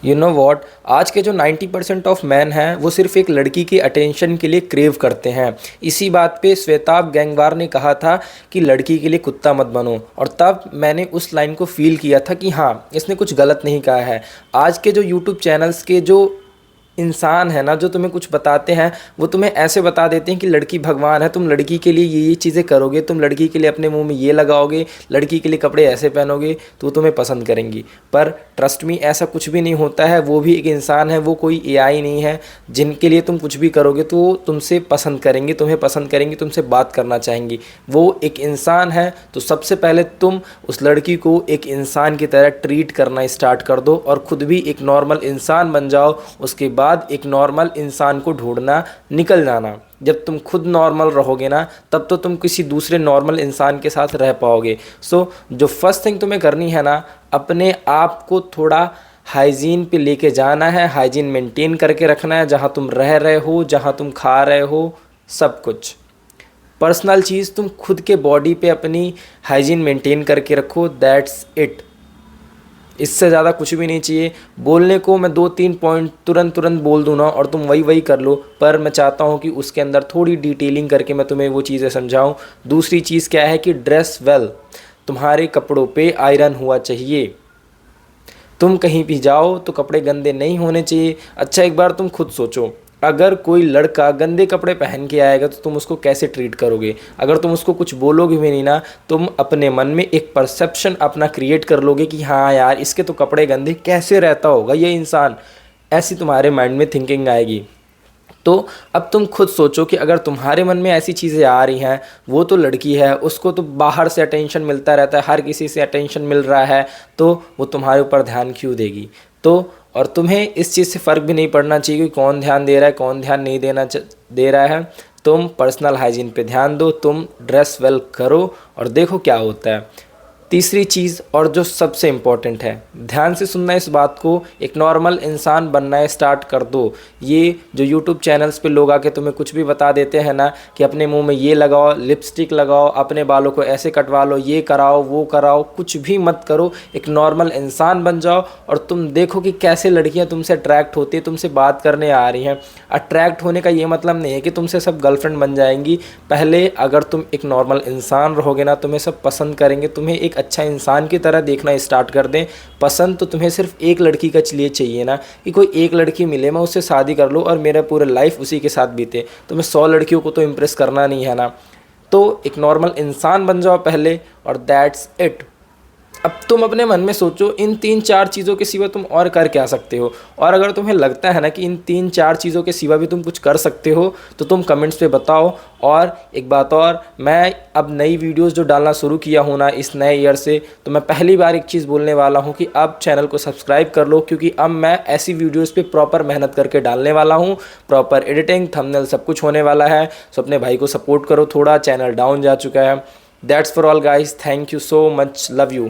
You know what, आज के जो 90% ऑफ मैन हैं वो सिर्फ एक लड़की के अटेंशन के लिए क्रेव करते हैं। इसी बात पे श्वेताब गैंगवार ने कहा था कि लड़की के लिए कुत्ता मत बनो, और तब मैंने उस लाइन को फील किया था कि हाँ, इसने कुछ गलत नहीं कहा है। आज के जो यूट्यूब चैनल्स के जो इंसान है ना, जो तुम्हें कुछ बताते हैं, वो तुम्हें ऐसे बता देते हैं कि लड़की भगवान है, तुम लड़की के लिए ये चीज़ें करोगे, तुम लड़की के लिए अपने मुंह में ये लगाओगे, लड़की के लिए कपड़े ऐसे पहनोगे तो वो तुम्हें पसंद करेंगी। पर ट्रस्ट मी, ऐसा कुछ भी नहीं होता है। वो भी एक इंसान है, वो कोई एआई नहीं है। जिनके लिए तुम कुछ भी करोगे तो वो तुमसे पसंद करेंगी, तुम्हें पसंद करेंगी, तुमसे बात करना चाहेंगी। वो एक इंसान है। तो सबसे पहले तुम उस लड़की को एक इंसान की तरह ट्रीट करना स्टार्ट कर दो और ख़ुद भी एक नॉर्मल इंसान बन जाओ। उसके बाद एक नॉर्मल इंसान को ढूंढना निकल जाना। जब तुम खुद नॉर्मल रहोगे ना, तब तो तुम किसी दूसरे नॉर्मल इंसान के साथ रह पाओगे। जो फर्स्ट थिंग तुम्हें करनी है ना, अपने आप को थोड़ा हाइजीन पे लेके जाना है, हाइजीन मेंटेन करके रखना है। जहाँ तुम रह रहे हो, जहाँ तुम खा रहे हो, सब कुछ पर्सनल चीज़ तुम खुद के बॉडी पे अपनी हाइजीन मेंटेन करके रखो। That's it. इससे ज़्यादा कुछ भी नहीं चाहिए। बोलने को मैं 2-3 पॉइंट तुरंत तुरंत बोल दूँ ना, और तुम वही वही कर लो, पर मैं चाहता हूँ कि उसके अंदर थोड़ी डिटेलिंग करके मैं तुम्हें वो चीज़ें समझाऊँ। दूसरी चीज़ क्या है कि ड्रेस वेल। तुम्हारे कपड़ों पे आयरन हुआ चाहिए। तुम कहीं भी जाओ तो कपड़े गंदे नहीं होने चाहिए। अच्छा, एक बार तुम खुद सोचो, अगर कोई लड़का गंदे कपड़े पहन के आएगा तो तुम उसको कैसे ट्रीट करोगे? अगर तुम उसको कुछ बोलोगे भी नहीं ना, तुम अपने मन में एक परसेप्शन अपना क्रिएट कर लोगे कि हाँ यार, इसके तो कपड़े गंदे, कैसे रहता होगा ये इंसान, ऐसी तुम्हारे माइंड में थिंकिंग आएगी। तो अब तुम खुद सोचो कि अगर तुम्हारे मन में ऐसी चीज़ें आ रही हैं, वो तो लड़की है, उसको तो बाहर से अटेंशन मिलता रहता है, हर किसी से अटेंशन मिल रहा है, तो वो तुम्हारे ऊपर ध्यान क्यों देगी? तो और तुम्हें इस चीज़ से फ़र्क भी नहीं पड़ना चाहिए कि कौन ध्यान दे रहा है, कौन ध्यान नहीं दे रहा है। तुम पर्सनल हाइजीन पे ध्यान दो, तुम ड्रेस वेल करो और देखो क्या होता है। तीसरी चीज़, और जो सबसे इम्पॉर्टेंट है, ध्यान से सुनना इस बात को, एक नॉर्मल इंसान बनना स्टार्ट कर दो। ये जो यूट्यूब चैनल्स पे लोग आके तुम्हें कुछ भी बता देते हैं ना कि अपने मुंह में ये लगाओ, लिपस्टिक लगाओ, अपने बालों को ऐसे कटवा लो, ये कराओ, वो कराओ, कुछ भी मत करो। एक नॉर्मल इंसान बन जाओ और तुम देखो कि कैसे लड़कियां तुमसे अट्रैक्ट होती है, तुमसे बात करने आ रही हैं। अट्रैक्ट होने का ये मतलब नहीं है कि तुमसे सब गर्लफ्रेंड बन जाएंगी। पहले अगर तुम एक नॉर्मल इंसान रहोगे ना, तुम्हें सब पसंद करेंगे, तुम्हें एक अच्छा इंसान की तरह देखना स्टार्ट कर दें। पसंद तो तुम्हें सिर्फ एक लड़की का लिए चाहिए ना, कि कोई एक लड़की मिले, मैं उससे शादी कर लूँ और मेरा पूरा लाइफ उसी के साथ बीते। तुम्हें 100 लड़कियों को तो इम्प्रेस करना नहीं है ना। तो एक नॉर्मल इंसान बन जाओ पहले, और दैट्स इट। अब तुम अपने मन में सोचो, इन 3-4 चीज़ों के सिवा तुम और कर क्या सकते हो? और अगर तुम्हें लगता है ना कि इन 3-4 चीज़ों के सिवा भी तुम कुछ कर सकते हो, तो तुम कमेंट्स पे बताओ। और एक बात और, मैं अब नई वीडियोस जो डालना शुरू किया हूँ ना इस नए ईयर से, तो मैं पहली बार एक चीज़ बोलने वाला हूँ कि अब चैनल को सब्सक्राइब कर लो, क्योंकि अब मैं ऐसी वीडियोज़ पे प्रॉपर मेहनत करके डालने वाला हूँ। प्रॉपर एडिटिंग, थंबनेल, सब कुछ होने वाला है। सो अपने भाई को सपोर्ट करो थोड़ा, चैनल डाउन जा चुका है। That's for all guys, thank you so much, love you.